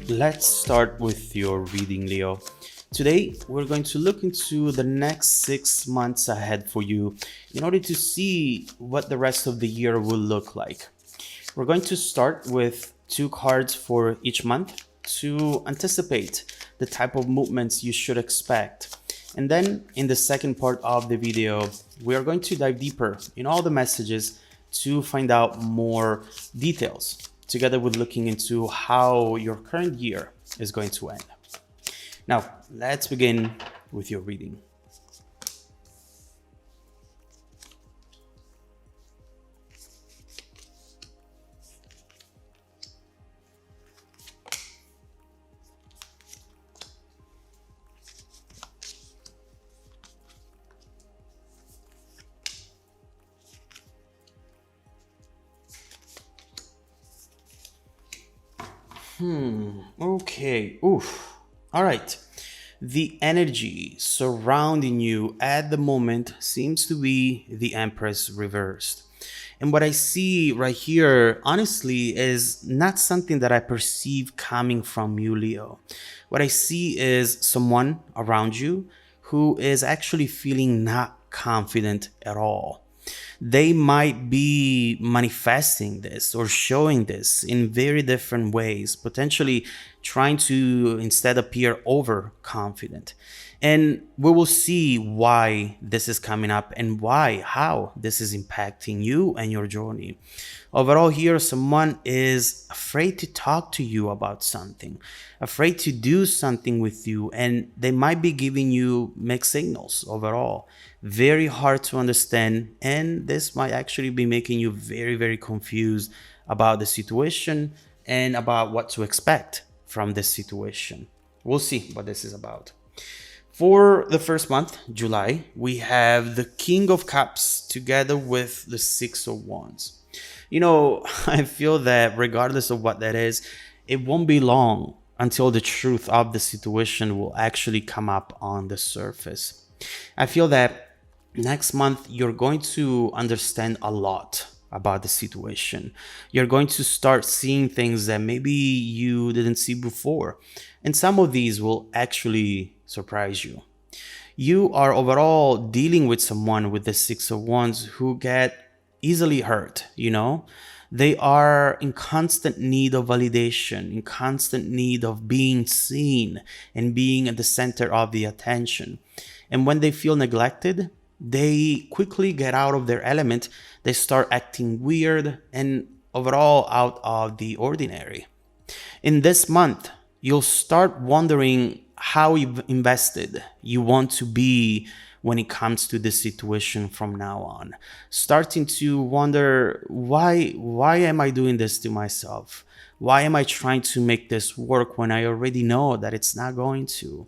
Let's start with your reading, Leo. Today, we're going to look into the next 6 months ahead for you in order to see what the rest of the year will look like. We're going to start with two cards for each month to anticipate the type of movements you should expect. And then in the second part of the video, we are going to dive deeper in all the messages to find out more details, together with looking into how your current year is going to end. Now, let's begin with your reading. Okay. Oof. All right. The energy surrounding you at the moment seems to be the Empress reversed. And what I see right here, honestly, is not something that I perceive coming from you, Leo. What I see is someone around you who is actually feeling not confident at all. They might be manifesting this or showing this in very different ways, potentially trying to instead appear overconfident. And we will see why this is coming up and how this is impacting you and your journey. Overall, here, someone is afraid to talk to you about something, afraid to do something with you, and they might be giving you mixed signals overall. Very hard to understand, and this might actually be making you very, very confused about the situation and about what to expect from this situation. We'll see what this is about. For the first month, July, we have the King of Cups together with the Six of Wands. I feel that regardless of what that is, it won't be long until the truth of the situation will actually come up on the surface. I feel that next month you're going to understand a lot about the situation. You're going to start seeing things that maybe you didn't see before. And some of these will actually surprise you. You are overall dealing with someone with the Six of Wands who get easily hurt. They are in constant need of validation, in constant need of being seen and being at the center of the attention. And when they feel neglected, they quickly get out of their element. They start acting weird and overall out of the ordinary. In this month, you'll start wondering how invested you want to be when it comes to this situation from now on. Starting to wonder, why am I doing this to myself? Why am I trying to make this work when I already know that it's not going to?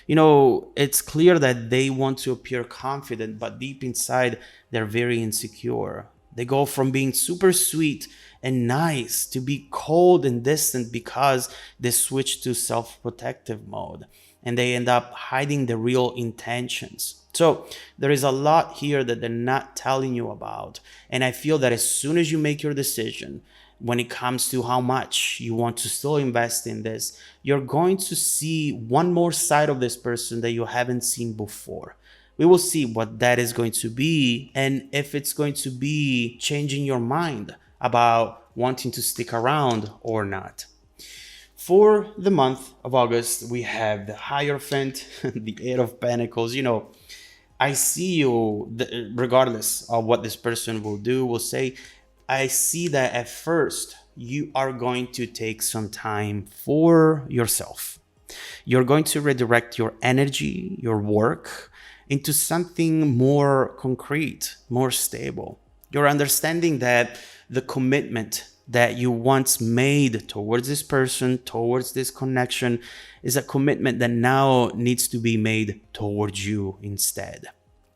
It's clear that they want to appear confident, but deep inside, they're very insecure. They go from being super sweet and nice to be cold and distant because they switch to self-protective mode, and they end up hiding the real intentions. So there is a lot here that they're not telling you about. And I feel that as soon as you make your decision, when it comes to how much you want to still invest in this, you're going to see one more side of this person that you haven't seen before. We will see what that is going to be and if it's going to be changing your mind about wanting to stick around or not. For the month of August, we have the Hierophant, the Eight of Pentacles. I see you, regardless of what this person will say, I see that at first you are going to take some time for yourself. You're going to redirect your energy, your work, into something more concrete, more stable. You're understanding that the commitment that you once made towards this person, towards this connection, is a commitment that now needs to be made towards you instead.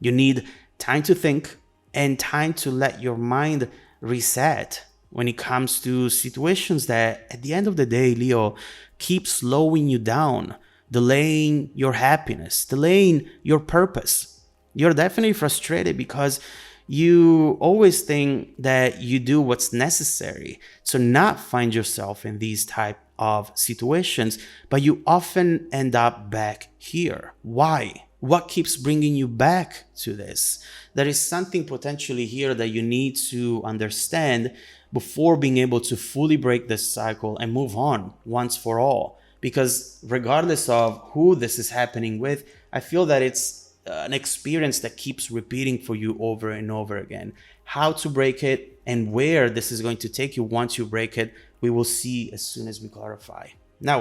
You need time to think and time to let your mind reset when it comes to situations that at the end of the day, Leo, keep slowing you down, delaying your happiness, delaying your purpose. You're definitely frustrated because you always think that you do what's necessary to not find yourself in these type of situations, but you often end up back here. Why? What keeps bringing you back to this? There is something potentially here that you need to understand before being able to fully break this cycle and move on once for all. Because regardless of who this is happening with, I feel that it's an experience that keeps repeating for you over and over again. How to break it and where this is going to take you once you break it, we will see as soon as we clarify. Now,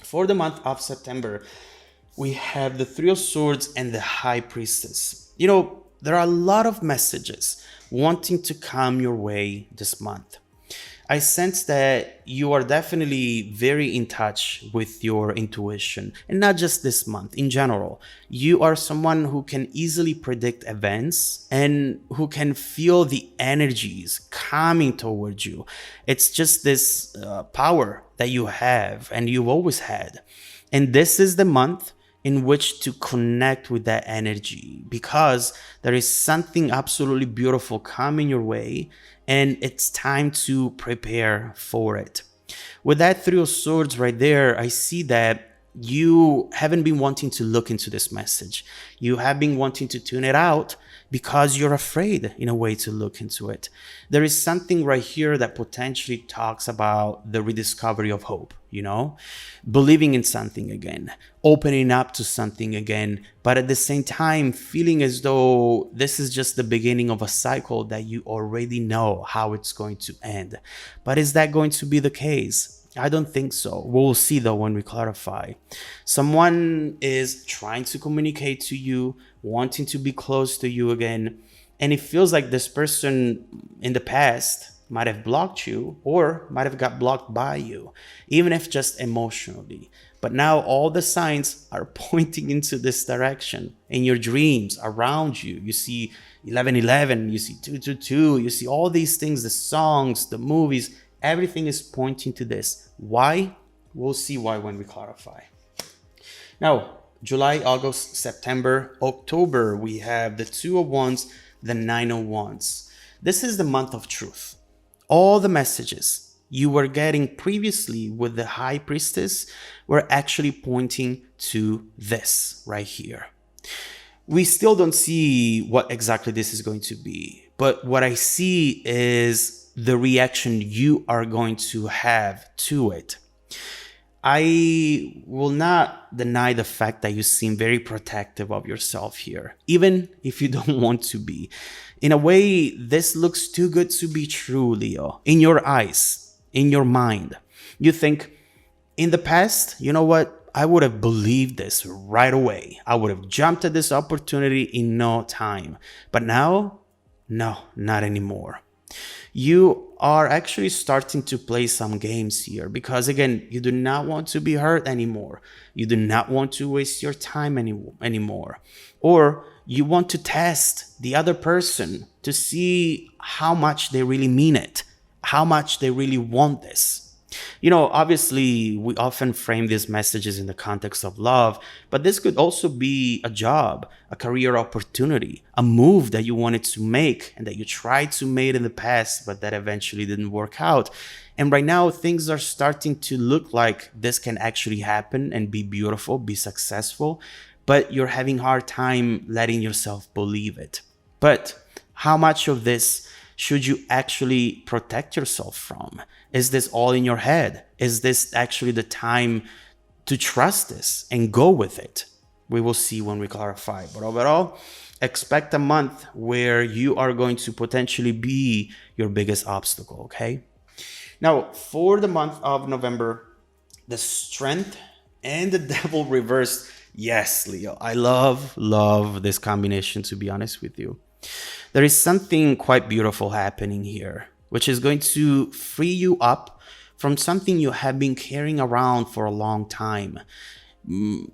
for the month of September, we have the Three of Swords and the High Priestess. You know, there are a lot of messages wanting to come your way this month. I sense that you are definitely very in touch with your intuition, and not just this month, in general. You are someone who can easily predict events and who can feel the energies coming towards you. It's just this power that you have and you've always had. And this is the month in which to connect with that energy, because there is something absolutely beautiful coming your way and it's time to prepare for it. With that Three of Swords right there, I see that you haven't been wanting to look into this message. You have been wanting to tune it out because you're afraid in a way to look into it. There is something right here that potentially talks about the rediscovery of hope, you know, believing in something again, opening up to something again, but at the same time feeling as though this is just the beginning of a cycle that you already know how it's going to end. But is that going to be the case? I don't think so. We'll see though when we clarify. Someone is trying to communicate to you, wanting to be close to you again, and it feels like this person in the past might have blocked you or might have got blocked by you, even if just emotionally. But now all the signs are pointing into this direction. In your dreams around you, you see 1111, you see 222, you see all these things, the songs, the movies, everything is pointing to this. Why? We'll see why when we clarify. Now, July, August, September, October, we have the Two of Wands, the Nine of Wands. This is the month of truth. All the messages you were getting previously with the High Priestess were actually pointing to this right here. We still don't see what exactly this is going to be, but what I see is the reaction you are going to have to it. I will not deny the fact that you seem very protective of yourself here, even if you don't want to be. In a way, this looks too good to be true, Leo. In your eyes, in your mind, you think, in the past, you know what? I would have believed this right away. I would have jumped at this opportunity in no time. But now, no, not anymore. You are actually starting to play some games here because, again, you do not want to be hurt anymore. You do not want to waste your time anymore. Or you want to test the other person to see how much they really mean it, how much they really want this. You know, obviously, we often frame these messages in the context of love, but this could also be a job, a career opportunity, a move that you wanted to make and that you tried to make in the past, but that eventually didn't work out. And right now, things are starting to look like this can actually happen and be beautiful, be successful, but you're having a hard time letting yourself believe it. But how much of this should you actually protect yourself from? Is this all in your head? Is this actually the time to trust this and go with it? We will see when we clarify. But overall, expect a month where you are going to potentially be your biggest obstacle, okay? Now, for the month of November, the Strength and the Devil reversed. Yes, Leo, I love this combination, to be honest with you. There is something quite beautiful happening here, which is going to free you up from something you have been carrying around for a long time.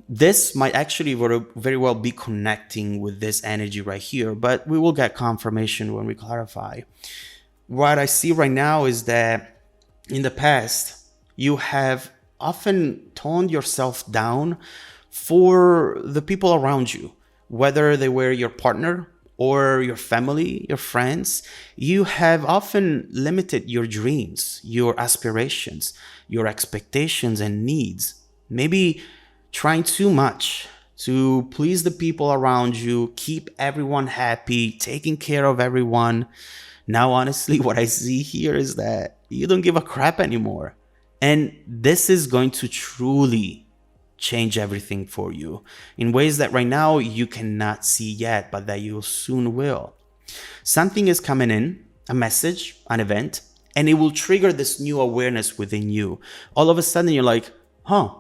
This might actually very well be connecting with this energy right here, but we will get confirmation when we clarify. What I see right now is that in the past, you have often toned yourself down for the people around you, whether they were your partner or your family, your friends, you have often limited your dreams, your aspirations, your expectations and needs. Maybe trying too much to please the people around you, keep everyone happy, taking care of everyone. Now, honestly, what I see here is that you don't give a crap anymore. And this is going to truly change everything for you in ways that right now you cannot see yet, but that you soon will. Something is coming in, a message, an event, and it will trigger this new awareness within you. All of a sudden, you're like, huh,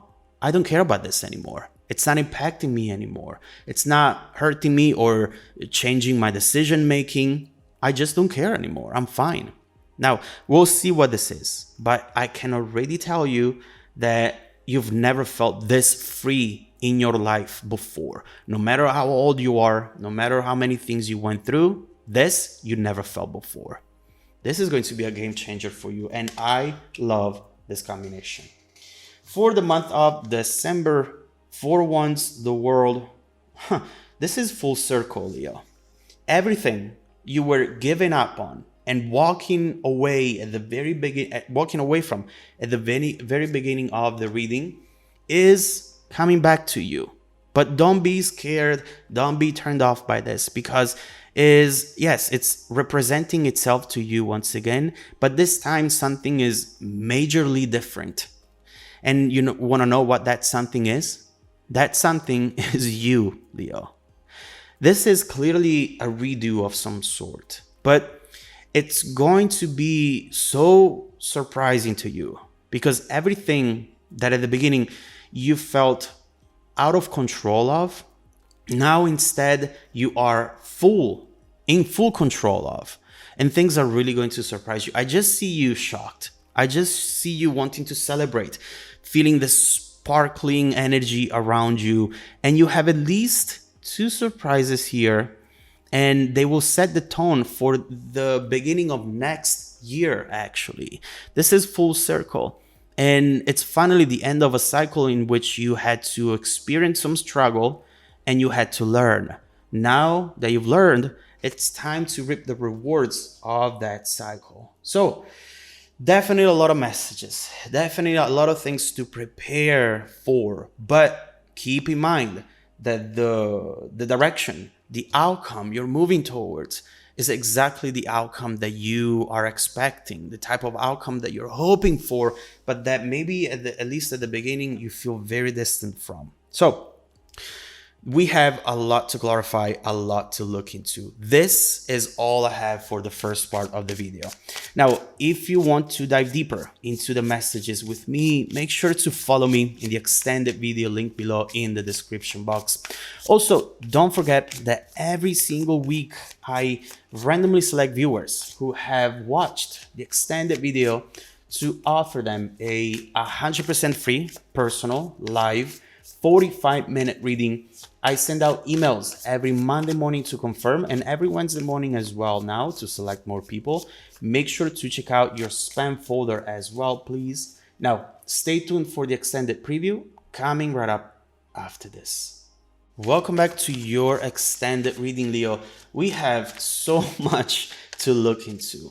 I don't care about this anymore. It's not impacting me anymore. It's not hurting me or changing my decision making. I just don't care anymore. I'm fine. Now, we'll see what this is, but I can already tell you that you've never felt this free in your life before. No matter how old you are, no matter how many things you went through, this you never felt before. This is going to be a game changer for you, and I love this combination. For the month of December, for once the world, this is full circle, Leo. Everything you were giving up on and walking away at the very from at the very beginning of the reading is coming back to you. But don't be scared, don't be turned off by this, because it's representing itself to you once again, but this time something is majorly different. And you want to know what that something is? That something is you, Leo. This is clearly a redo of some sort, but it's going to be so surprising to you because everything that at the beginning you felt out of control of, now instead you are in full control of, and things are really going to surprise you. I just see you shocked. I just see you wanting to celebrate, feeling this sparkling energy around you, and you have at least 2 surprises here, and they will set the tone for the beginning of next year. Actually, this is full circle, and it's finally the end of a cycle in which you had to experience some struggle and you had to learn. Now that you've learned, it's time to reap the rewards of that cycle. So definitely a lot of messages, definitely a lot of things to prepare for, but keep in mind that the direction, the outcome you're moving towards is exactly the outcome that you are expecting, the type of outcome that you're hoping for, but that maybe at least at the beginning you feel very distant from. So we have a lot to clarify, a lot to look into. This is all I have for the first part of the video. Now, if you want to dive deeper into the messages with me, make sure to follow me in the extended video link below in the description box. Also, don't forget that every single week I randomly select viewers who have watched the extended video to offer them a 100% free, personal, live, 45-minute reading. I send out emails every Monday morning to confirm, and every Wednesday morning as well now to select more people. Make sure to check out your spam folder as well, please. Now, stay tuned for the extended preview coming right up after this. Welcome back to your extended reading, Leo. We have so much to look into.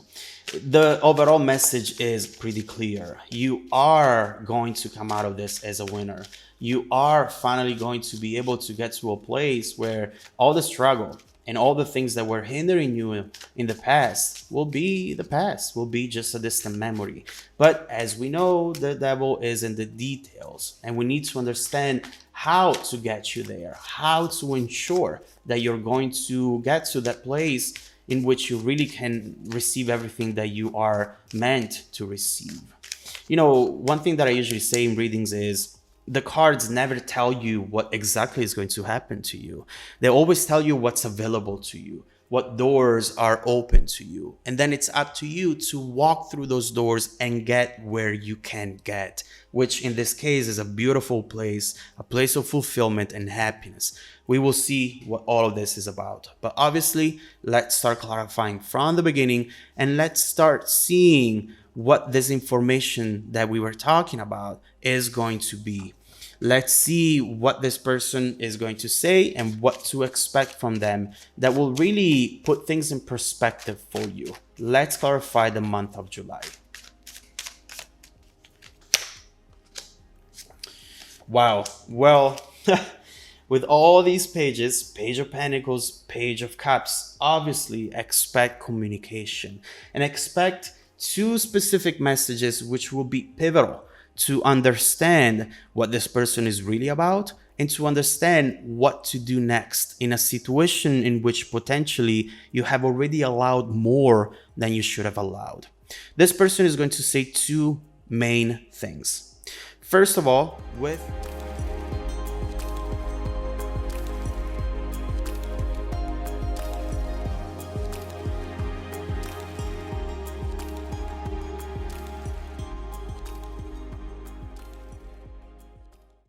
The overall message is pretty clear. You are going to come out of this as a winner. You are finally going to be able to get to a place where all the struggle and all the things that were hindering you in the past will be the past, will be just a distant memory. But as we know, the devil is in the details, and we need to understand how to get you there, how to ensure that you're going to get to that place in which you really can receive everything that you are meant to receive. You know, one thing that I usually say in readings is the cards never tell you what exactly is going to happen to you. They always tell you what's available to you, what doors are open to you. And then it's up to you to walk through those doors and get where you can get, which in this case is a beautiful place, a place of fulfillment and happiness. We will see what all of this is about. But obviously, let's start clarifying from the beginning, and let's start seeing what this information that we were talking about is going to be. Let's see what this person is going to say and what to expect from them that will really put things in perspective for you. Let's clarify the month of July. Wow. Well, with all these pages, Page of Pentacles, Page of Cups, obviously expect communication and expect two specific messages which will be pivotal to understand what this person is really about and to understand what to do next in a situation in which potentially you have already allowed more than you should have allowed. This person is going to say two main things. First of all, with